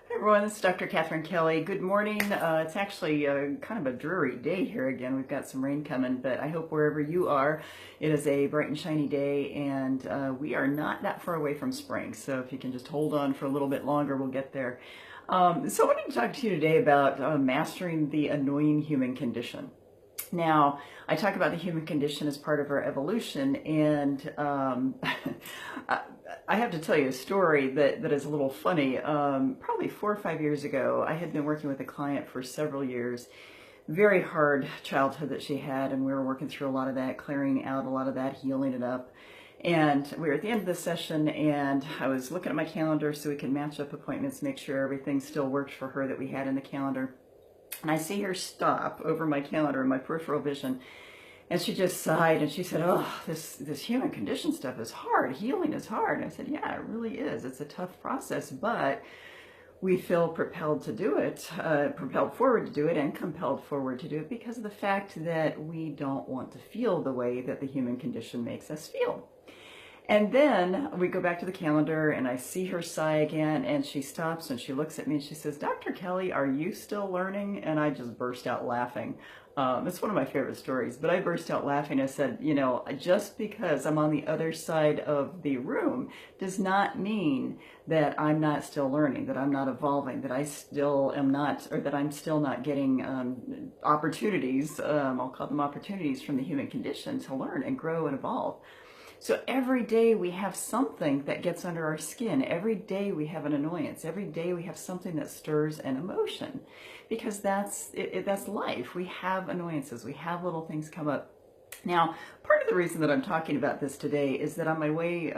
Hi everyone, this is Dr. Katherine.Kelly. Good morning. It's actually kind of a dreary day here again. We've got some rain coming, but I hope wherever you are, it is a bright and shiny day, and we are not that far away from spring. So if you can just hold on for a little bit longer, we'll get there. So I wanted to talk to you today about mastering the annoying human condition. Now, I talk about the human condition as part of our evolution, and I have to tell you a story that is a little funny. Probably 4 or 5 years ago, I had been working with a client for several years. Very hard childhood that she had, and we were working through a lot of that, clearing out a lot of that, healing it up. And we were at the end of the session, and I was looking at my calendar so we could match up appointments, make sure everything still worked for her that we had in the calendar. And I see her stop over my calendar in my peripheral vision, and she just sighed and she said, "Oh, this human condition stuff is hard. Healing is hard." And I said, "Yeah, it really is. It's a tough process, but we feel propelled to do it, propelled forward to do it, and compelled forward to do it because of the fact that we don't want to feel the way that the human condition makes us feel." And then we go back to the calendar and I see her sigh again, and she stops and she looks at me and she says, "Dr. Kelly, are you still learning?" And I just burst out laughing. It's one of my favorite stories, but I burst out laughing. I said, just because I'm on the other side of the room does not mean that I'm not still learning, that I'm not evolving, that I still am not, or that I'm still not getting opportunities, I'll call them opportunities, from the human condition to learn and grow and evolve. So every day we have something that gets under our skin. Every day we have an annoyance. Every day we have something that stirs an emotion, because that's life. We have annoyances. We have little things come up. Now, part of the reason that I'm talking about this today is that on my way,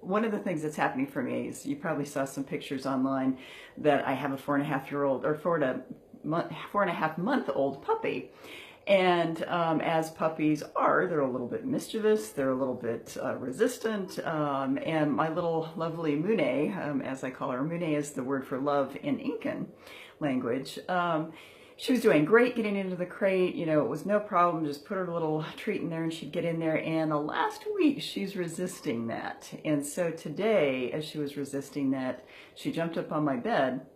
one of the things that's happening for me is, you probably saw some pictures online that I have a 4.5-year-old, or 4.5-month old puppy. And as puppies are, they're a little bit mischievous, they're a little bit resistant, and my little lovely Mune, as I call her, Mune is the word for love in Incan language. She was doing great getting into the crate. It was no problem, just put her little treat in there and she'd get in there. And the last week she's resisting that. And so today, as she was resisting that, she jumped up on my bed.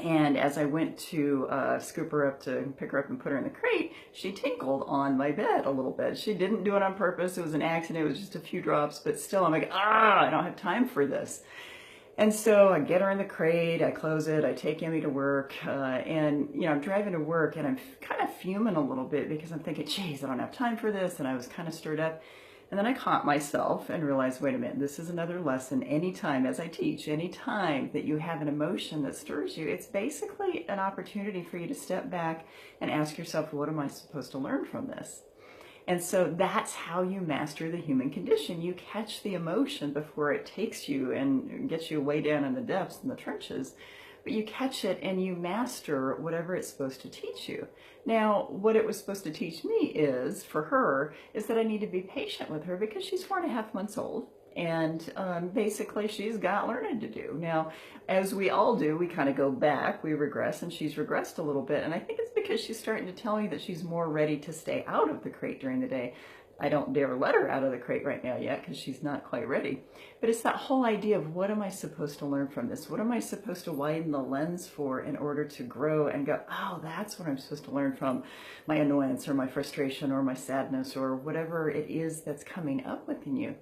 And as I went to scoop her up to pick her up and put her in the crate, she tinkled on my bed a little bit. She didn't do it on purpose. It was an accident. It was just a few drops. But still, I'm like, I don't have time for this. And so I get her in the crate, I close it, I take Emmy to work, and I'm driving to work and I'm kind of fuming a little bit because I'm thinking, geez, I don't have time for this, and I was kind of stirred up. And then I caught myself and realized, wait a minute, this is another lesson. Anytime, as I teach, anytime that you have an emotion that stirs you, it's basically an opportunity for you to step back and ask yourself, what am I supposed to learn from this? And so that's how you master the human condition. You catch the emotion before it takes you and gets you way down in the depths, in the trenches. But you catch it and you master whatever it's supposed to teach you. Now, what it was supposed to teach me is, for her, is that I need to be patient with her because she's 4.5 months old. And basically, she's got learning to do. Now, as we all do, we kind of go back, we regress, and she's regressed a little bit. And I think it's because she's starting to tell me that she's more ready to stay out of the crate during the day. I don't dare let her out of the crate right now yet because she's not quite ready. But it's that whole idea of, what am I supposed to learn from this? What am I supposed to widen the lens for in order to grow and go, oh, that's what I'm supposed to learn from my annoyance or my frustration or my sadness or whatever it is that's coming up within you.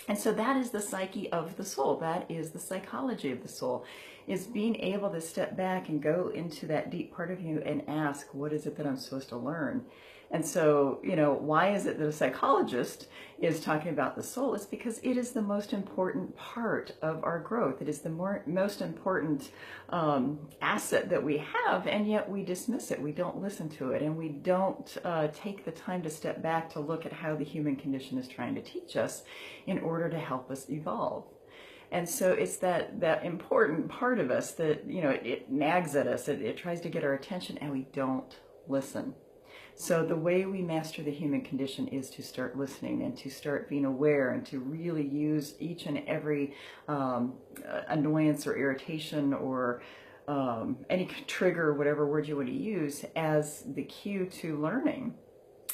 And so that is the psyche of the soul. That is the psychology of the soul, is being able to step back and go into that deep part of you and ask, what is it that I'm supposed to learn? And so, why is it that a psychologist is talking about the soul? It's because it is the most important part of our growth. It is the most important asset that we have, and yet we dismiss it. We don't listen to it, and we don't take the time to step back to look at how the human condition is trying to teach us in order to help us evolve. And so it's that important part of us that, it nags at us. It tries to get our attention, and we don't listen. So the way we master the human condition is to start listening and to start being aware and to really use each and every annoyance or irritation or any trigger, whatever word you want to use, as the cue to learning.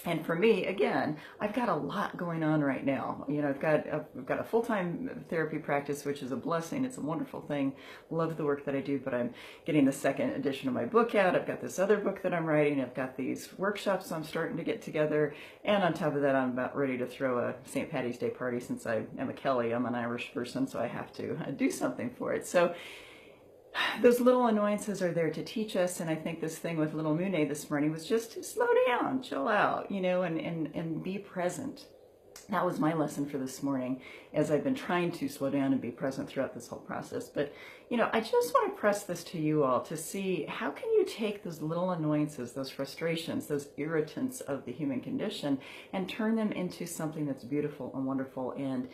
And for me, again, I've got a lot going on right now. You know, I've got a full-time therapy practice, which is a blessing. It's a wonderful thing. Love the work that I do, but I'm getting the second edition of my book out. I've got this other book that I'm writing. I've got these workshops I'm starting to get together. And on top of that, I'm about ready to throw a St. Patty's Day party. Since I am a Kelly, I'm an Irish person, so I have to do something for it. So those little annoyances are there to teach us, and I think this thing with little Moone this morning was just to slow down, chill out, you know, and be present. That was my lesson for this morning, as I've been trying to slow down and be present throughout this whole process. But, you know, I just want to press this to you all to see, how can you take those little annoyances, those frustrations, those irritants of the human condition, and turn them into something that's beautiful and wonderful and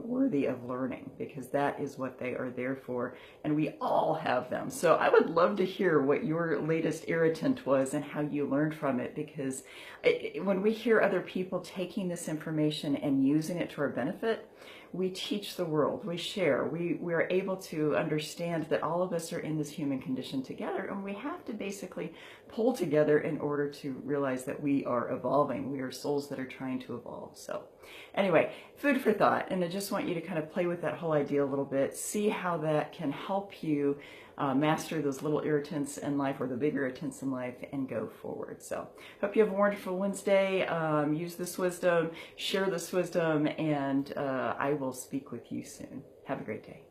worthy of learning, because that is what they are there for, and we all have them. So I would love to hear what your latest irritant was and how you learned from it, because when we hear other people taking this information and using it to our benefit, we teach the world, we share, we are able to understand that all of us are in this human condition together, and we have to basically pull together in order to realize that we are evolving. We are souls that are trying to evolve. So anyway, food for thought, and I just want you to kind of play with that whole idea a little bit, see how that can help you master those little irritants in life, or the big irritants in life, and go forward. So hope you have a wonderful Wednesday. Use this wisdom, share this wisdom, and I will speak with you soon. Have a great day.